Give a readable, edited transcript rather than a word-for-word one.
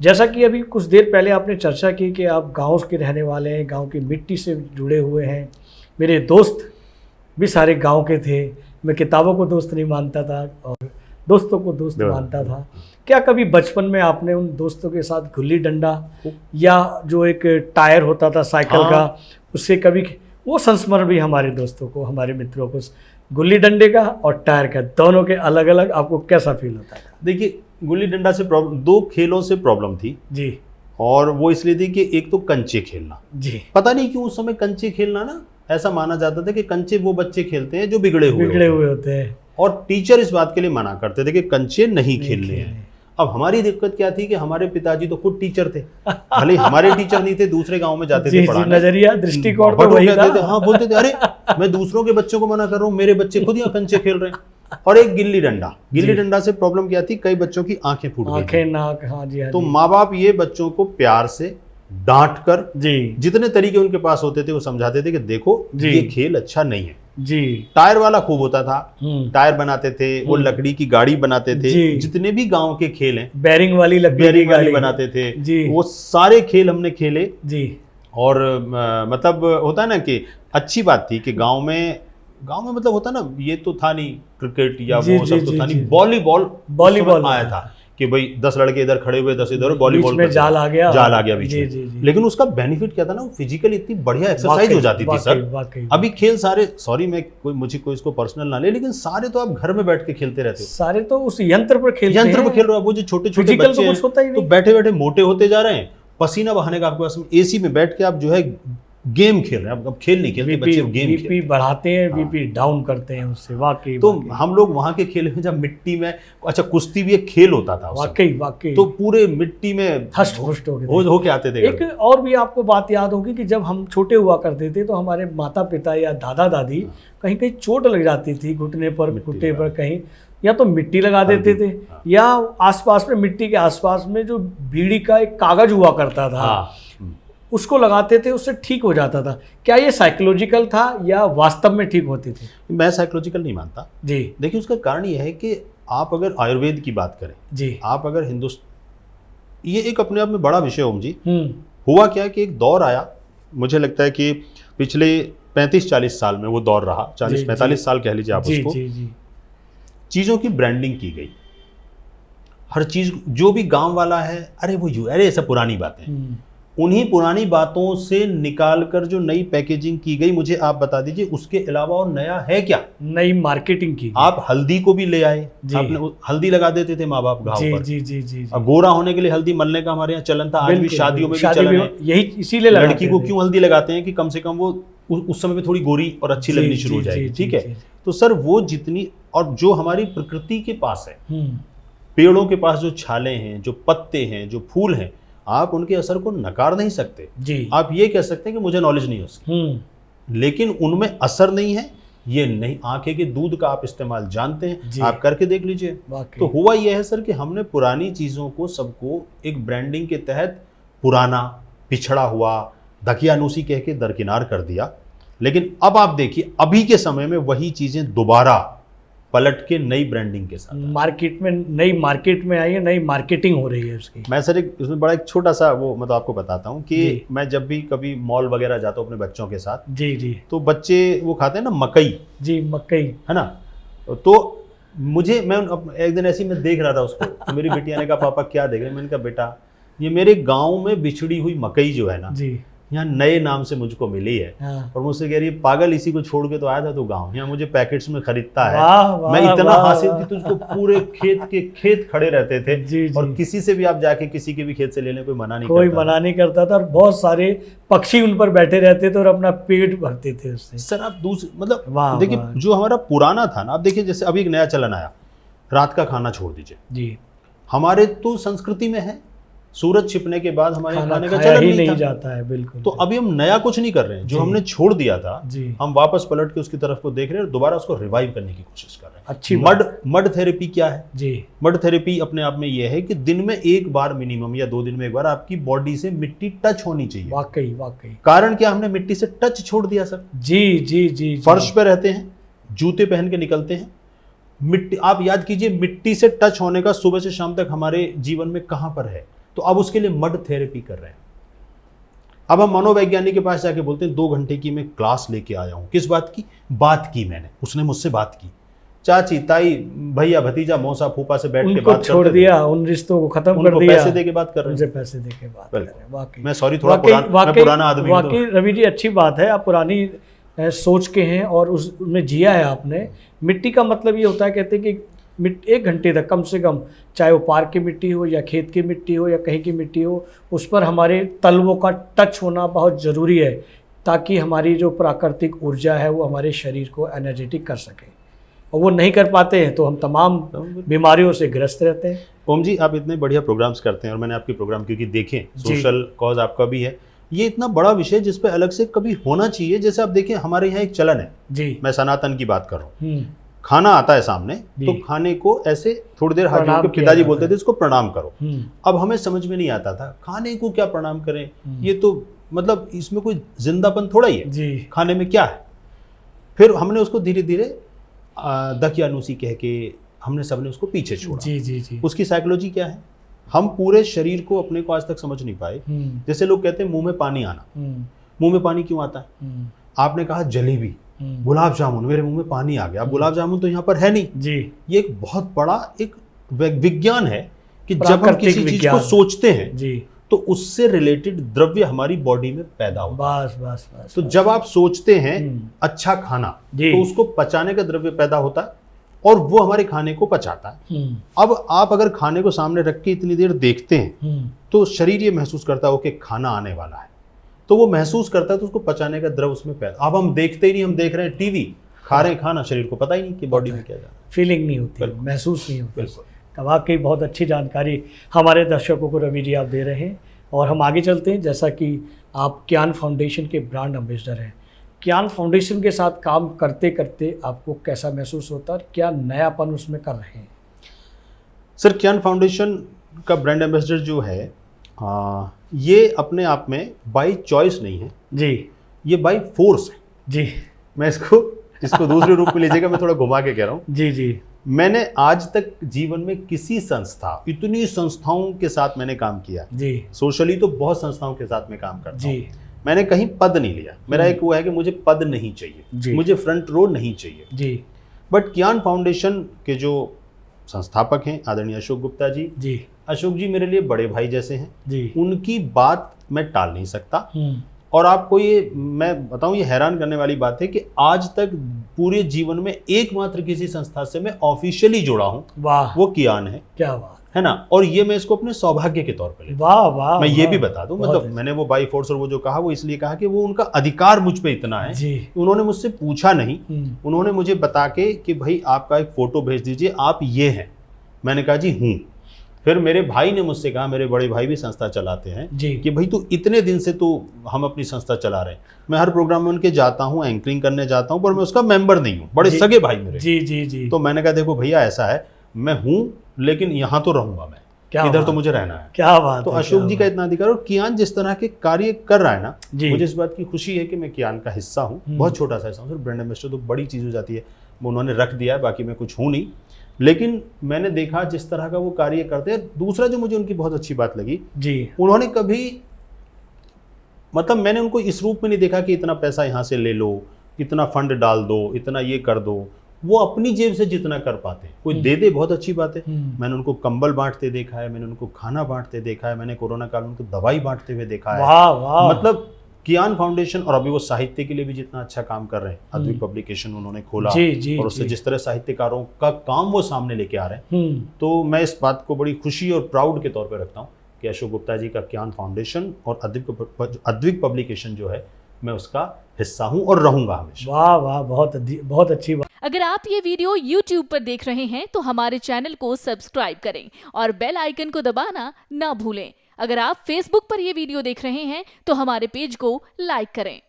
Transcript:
जैसा कि अभी कुछ देर पहले आपने चर्चा की कि आप गांव के रहने वाले हैं, गांव की मिट्टी से जुड़े हुए हैं। मेरे दोस्त भी सारे गांव के थे। मैं किताबों को दोस्त नहीं मानता था और दोस्तों को दोस्त मानता था। क्या कभी बचपन में आपने उन दोस्तों के साथ गुल्ली डंडा या जो एक टायर होता था साइकिल का, उससे कभी वो संस्मरण भी हमारे दोस्तों को, हमारे मित्रों को, गुल्ली डंडे का और टायर का, दोनों के अलग अलग आपको कैसा फील होता था? देखिए, गुल्ली डंडा से प्रॉब्लम, दो खेलों से प्रॉब्लम थी जी। और वो इसलिए थी कि एक तो कंचे खेलना जी, पता नहीं क्यों उस समय कंचे खेलना ना ऐसा माना जाता था कि कंचे वो बच्चे खेलते हैं जो बिगड़े हुए होते हैं और टीचर इस बात के लिए मना करते थे कि कंचे नहीं खेलने हैं। अब हमारी दिक्कत क्या थी कि हमारे पिताजी तो खुद टीचर थे, भले हमारे टीचर नहीं थे, दूसरे गांव में जाते थे पढ़ाने। नजरिया दृष्टिकोण तो वही था। हाँ, बोलते थे अरे मैं दूसरों के बच्चों को मना कर रहा हूँ, मेरे बच्चे खुद यहाँ कंचे खेल रहे हैं। और एक गिल्ली डंडा से प्रॉब्लम क्या थी, कई बच्चों की आंखें फूट गई, आंखें, नाक। हाँ जी, हाँ तो जी। माँ बाप ये बच्चों को प्यार से डांट कर जी, जितने तरीके उनके पास होते थे वो समझाते थे कि देखो ये खेल अच्छा नहीं है। जी। टायर वाला खूब होता था, टायर बनाते थे, वो लकड़ी की गाड़ी बनाते थे, जितने भी गांव के खेल हैं, बैरिंग वाली लकड़ी गाड़ी बनाते थे जी, वो सारे खेल हमने खेले जी। और मतलब होता है ना कि अच्छी बात थी कि गांव में मतलब होता ना, ये तो था नहीं क्रिकेट या वो सब तो था नहीं, वॉलीबॉल आया था कि भाई 10 लड़के इधर खड़े हुए, 10 इधर, वॉलीबॉल में जाल आ गया बीच में। लेकिन उसका बेनिफिट क्या था ना, वो फिजिकली इतनी बढ़िया एक्सरसाइज हो जाती थी सर। अभी खेल सारे, सॉरी मैं मुझे कोई इसको पर्सनल ना ले, लेकिन सारे तो आप घर में बैठ के खेलते रहते हो, सारे तो उस यंत्र पर खेल रहे हो। वो जो छोटे छोटे बच्चे हैं तो बैठे बैठे मोटे होते जा रहे हैं, पसीना बहाने का आपके पास एसी में बैठ के आप जो है गेम खेल रहे हैं। अब खेल नहीं खेलते बच्चे, गेम बीपी बढ़ाते हैं, बीपी डाउन करते हैं उससे। वाकई तो हम लोग वहां के खेल में जब मिट्टी में, अच्छा कुश्ती भी एक खेल होता था वाकई, तो पूरे मिट्टी में हष्ट पुष्ट होके आते थे। एक और भी आपको बात याद होगी कि जब हम छोटे हुआ करते थे तो हमारे माता पिता या दादा दादी कहीं कहीं चोट लग जाती थी, घुटने पर, घुटने पर कहीं, या तो मिट्टी लगा देते थे या आसपास में, मिट्टी के आसपास में जो बीड़ी का एक कागज हुआ करता था उसको लगाते थे, उससे ठीक हो जाता था। क्या ये साइकोलॉजिकल था या वास्तव में ठीक होती थी? मैं साइकोलॉजिकल नहीं मानता जी। देखिए, उसका कारण ये है कि आप अगर आयुर्वेद की बात करें जी, आप अगर ये एक अपने आप में बड़ा विषय ओम जी। हुआ क्या कि एक दौर आया, मुझे लगता है कि पिछले 35-40 साल में वो दौर रहा, 40-45 साल कह लीजिए आप उसको। चीजों की ब्रांडिंग की गई, हर चीज जो भी गांव वाला है, अरे वो अरे ऐसा पुरानी बातें, उन्हीं पुरानी बातों से निकालकर जो नई पैकेजिंग की गई, मुझे आप बता दीजिए उसके अलावा और नया है क्या? नई मार्केटिंग की। आप हल्दी को भी ले आए, आपने हल्दी लगा देते थे माँ बाप घाव पर। जी। गोरा होने के लिए हल्दी मलने का हमारे यहाँ चलन था, आज भी शादियों में भी चलन है। यही इसीलिए लड़की को क्यों हल्दी लगाते हैं कि कम से कम वो उस समय में थोड़ी गोरी और अच्छी लगनी शुरू हो जाएगी। ठीक है, तो सर वो जितनी, और जो हमारी प्रकृति के पास है, पेड़ों के पास जो छाले हैं, जो पत्ते हैं, जो फूल हैं, आप उनके असर को नकार नहीं सकते जी। आप ये कह सकते हैं कि मुझे नॉलेज नहीं है उसकी, लेकिन उनमें असर नहीं है, ये नहीं। आंखें के दूध का आप इस्तेमाल जानते हैं, आप करके देख लीजिए। तो हुआ यह है सर कि हमने पुरानी चीजों को सबको एक ब्रांडिंग के तहत पुराना, पिछड़ा हुआ, दकियानूसी कह के दरकिनार कर दिया। लेकिन अब आप देखिए, अभी के समय में वही चीजें दोबारा पलट के नई ब्रांडिंग के साथ मार्केट में आई है, नई मार्केटिंग हो रही है उसकी। मैं सर इसमें बड़ा एक छोटा सा वो मतलब आपको बताता हूँ कि मैं जब भी कभी मॉल वगैरह जाता हूँ अपने बच्चों के साथ जी, तो बच्चे वो खाते हैं ना मकई जी, मकई है ना, तो मैं एक दिन ऐसे ही मैं देख रहा था उसको, तो मेरी बेटिया ने कहा पापा क्या देख रहे हैं? मैंने कहा बेटा ये मेरे गाँव में बिछड़ी हुई मकई जो है ना जी, यहाँ नए नाम से मुझको मिली है। और मुझसे कह रही है पागल, इसी को छोड़ के तो आया था तू गांव, यहाँ मुझे पैकेट्स में खरीदता है। मैं इतना हासिल थी तुझको, पूरे खेत खड़े रहते थे जी, और किसी से भी आप जाके किसी के भी खेत से लेने कोई मना नहीं करता था, और बहुत सारे पक्षी उन पर बैठे रहते थे और अपना पेट भरते थे उससे। सर आप दूसरे मतलब देखिए, जो हमारा पुराना था ना, आप देखिए जैसे अभी एक नया चलन आया, रात का खाना छोड़ दीजिए जी। हमारे तो संस्कृति में है, सूरज छिपने के बाद हमारे खाने का चलन नहीं जाता है, बिल्कुल। तो अभी हम नया कुछ नहीं कर रहे हैं, जो हमने छोड़ दिया था हम वापस पलट के उसकी तरफ को देख रहे हैं और दोबारा उसको रिवाइव करने की कोशिश कर रहे हैं। अच्छी मड थेरेपी क्या है जी? मड थेरेपी अपने आप में यह है कि दिन में एक बार मिनिमम या 2 दिन में एक बार आपकी बॉडी से मिट्टी टच होनी चाहिए। वाकई कारण क्या, हमने मिट्टी से टच छोड़ दिया सर जी। फर्श पे रहते हैं, जूते पहन के निकलते हैं, मिट्टी, आप याद कीजिए मिट्टी से टच होने का सुबह से शाम तक हमारे जीवन में कहां पर है? तो अब उसके लिए मड थेरेपी कर रहे हैं। अब हम मनोवैज्ञानिक के पास जाके बोलते हैं 2 घंटे की मैं क्लास लेके आया हूँ। किस बात की? बात की मैंने, उसने मुझसे बात की, चाची ताई भैया भतीजा मौसा फूफा से बैठ के बात छोड़ दिया, उन रिश्तों को खत्म कर दिया, पैसे दे के बात कर रहे हैं, उनसे पैसे दे के बात कर रहे हैं। वाकई मैं सॉरी थोड़ा पुराना आदमी हूं। वाकई रवि जी अच्छी बात है, आप पुरानी सोच के हैं और उसमें जिया है आपने। मिट्टी का मतलब ये होता है, कहते हैं कि 1 घंटे तक कम से कम, चाहे वो पार्क की मिट्टी हो या खेत की मिट्टी हो या कहीं की मिट्टी हो, उस पर हमारे तलवों का टच होना बहुत ज़रूरी है, ताकि हमारी जो प्राकृतिक ऊर्जा है वो हमारे शरीर को एनर्जेटिक कर सके। और वो नहीं कर पाते हैं तो हम तमाम बीमारियों से ग्रस्त रहते हैं। ओम जी, आप इतने बढ़िया प्रोग्राम्स करते हैं और मैंने आपके प्रोग्राम क्योंकि देखे, सोशल कॉज आपका भी है, ये इतना बड़ा विषय जिस पे अलग से कभी होना चाहिए। जैसे आप देखें हमारे यहाँ एक चलन है जी, मैं सनातन की बात कर रहा हूँ, खाना आता है सामने तो खाने को ऐसे थोड़ी देर हाथ जोड़ के, पिताजी बोलते थे इसको प्रणाम करो। अब हमें समझ में नहीं आता था खाने को क्या प्रणाम करें, ये तो मतलब इसमें कोई जिंदापन थोड़ा ही है जी, खाने में क्या है। फिर हमने उसको धीरे धीरे दकियानुसी कह के हमने सबने उसको पीछे छोड़ा। जी जी जी। उसकी साइकोलॉजी क्या है, हम पूरे शरीर को अपने को आज तक समझ नहीं पाए। जैसे लोग कहते हैं मुंह में पानी आना, मुंह में पानी क्यों आता है? आपने कहा जलेबी, गुलाब जामुन, मेरे मुंह में पानी आ गया। अब गुलाब जामुन तो यहाँ पर है नहीं जी। ये एक बहुत बड़ा एक विज्ञान है कि जब हम किसी चीज को सोचते हैं जी, तो उससे रिलेटेड द्रव्य हमारी बॉडी में पैदा होता है। बस बस बस। तो जब आप सोचते हैं अच्छा खाना, तो उसको पचाने का द्रव्य पैदा होता है और वो हमारे खाने को पचाता है। अब आप अगर खाने को सामने रख के इतनी देर देखते हैं तो शरीर ये महसूस करता है कि खाना आने वाला है, तो वो महसूस करता है, तो उसको पचाने का द्रव उसमें पैदा। अब हम देखते ही नहीं, हम देख रहे हैं टीवी, खा रहे हैं खाना, शरीर को पता ही नहीं कि बॉडी में क्या जा रहा है, फीलिंग नहीं होती, महसूस नहीं होती। बिल्कुल। वाकई बहुत अच्छी जानकारी हमारे दर्शकों को रवि जी आप दे रहे हैं। और हम आगे चलते हैं, जैसा कि आप कियान फाउंडेशन के ब्रांड एम्बेसडर हैं। कियान फाउंडेशन के साथ काम करते करते आपको कैसा महसूस होता है, क्या नयापन उसमें कर रहे हैं? सर, कियान फाउंडेशन का ब्रांड एम्बेसडर जो है ये अपने आप में बाय चॉइस नहीं है जी, ये बाय फोर्स है जी। मैं इसको दूसरे रूप में लीजिएगा, मैं थोड़ा घुमा के कह रहा हूँ जी जी। मैंने आज तक जीवन में किसी संस्था, इतनी संस्थाओं के साथ मैंने काम किया जी, सोशली तो बहुत संस्थाओं के साथ में काम करता हूँ, मैंने कहीं पद नहीं लिया। मेरा एक वो है कि मुझे पद नहीं चाहिए, मुझे फ्रंट रो नहीं चाहिए जी। बट कियान फाउंडेशन के जो संस्थापक हैं आदरणीय अशोक गुप्ता जी, अशोक जी मेरे लिए बड़े भाई जैसे हैं जी। उनकी बात मैं टाल नहीं सकता। और आपको ये मैं बताऊं, ये हैरान करने वाली बात है कि आज तक पूरे जीवन में एकमात्र किसी संस्था से मैं ऑफिशियली जुड़ा हूं, वाह, वो कियान है। क्या बात है ना। और ये मैं इसको अपने सौभाग्य के तौर पर लेता हूं। वाह वाह। मैं ये भी बता दूं, मतलब मैंने वो बाई फोर्स और वो जो कहा वो इसलिए कहा कि वो उनका अधिकार मुझ पे इतना है जी। उन्होंने मुझसे पूछा नहीं, उन्होंने मुझे बता के कि भाई आपका एक फोटो भेज दीजिए, आप ये हैं। मैंने कहा जी हूँ। फिर मेरे भाई ने मुझसे कहा, मेरे बड़े भाई भी संस्था चलाते हैं जी, कि भाई तू इतने दिन से तो हम अपनी संस्था चला रहे हैं। मैं हर प्रोग्राम में उनके जाता हूँ, एंकरिंग करने जाता हूँ, पर मैं उसका मेंबर नहीं हूँ, बड़े सगे भाई मेरे जी जी जी। तो मैंने कहा देखो भैया ऐसा है, मैं हूँ लेकिन यहाँ तो रहूंगा मैं, इधर तो मुझे रहना है। क्या बात। तो अशोक जी का इतना अधिकार। और कियान जिस तरह के कार्य कर रहा है ना, मुझे इस बात की खुशी है कि मैं कियान का हिस्सा हूँ। बहुत छोटा सा हिस्सा हूँ, ब्रांड एम्बेसडर तो बड़ी चीज हो जाती है, उन्होंने रख दिया है, बाकी मैं कुछ हूँ नहीं। लेकिन मैंने देखा जिस तरह का वो कार्य करते हैं। दूसरा जो मुझे उनकी बहुत अच्छी बात लगी जी, उन्होंने कभी मतलब मैंने उनको इस रूप में नहीं देखा कि इतना पैसा यहाँ से ले लो, इतना फंड डाल दो, इतना ये कर दो। वो अपनी जेब से जितना कर पाते हैं, कोई दे दे बहुत अच्छी बात है। मैंने उनको कंबल बांटते देखा है, मैंने उनको खाना बांटते देखा है, मैंने कोरोना काल में उनको दवाई बांटते हुए देखा है। वाह वाह। मतलब कियान फाउंडेशन, और अभी वो साहित्य के लिए भी जितना अच्छा काम कर रहे हैं, अद्विक पब्लिकेशन उन्होंने खोला और उससे जिस तरह साहित्यकारों का काम वो सामने लेके आ रहे हैं, तो मैं इस बात को बड़ी खुशी और प्राउड के तौर पे रखता हूँ कि अशोक गुप्ता जी का कियान फाउंडेशन और अद्विक पब्लिकेशन जो है, मैं उसका हिस्सा हूँ और रहूंगा हमेशा। वाह वाह, बहुत अच्छी बात। अगर आप ये वीडियो YouTube पर देख रहे हैं तो हमारे चैनल को सब्सक्राइब करें और बेल आइकन को दबाना ना भूलें। अगर आप Facebook पर ये वीडियो देख रहे हैं तो हमारे पेज को लाइक करें।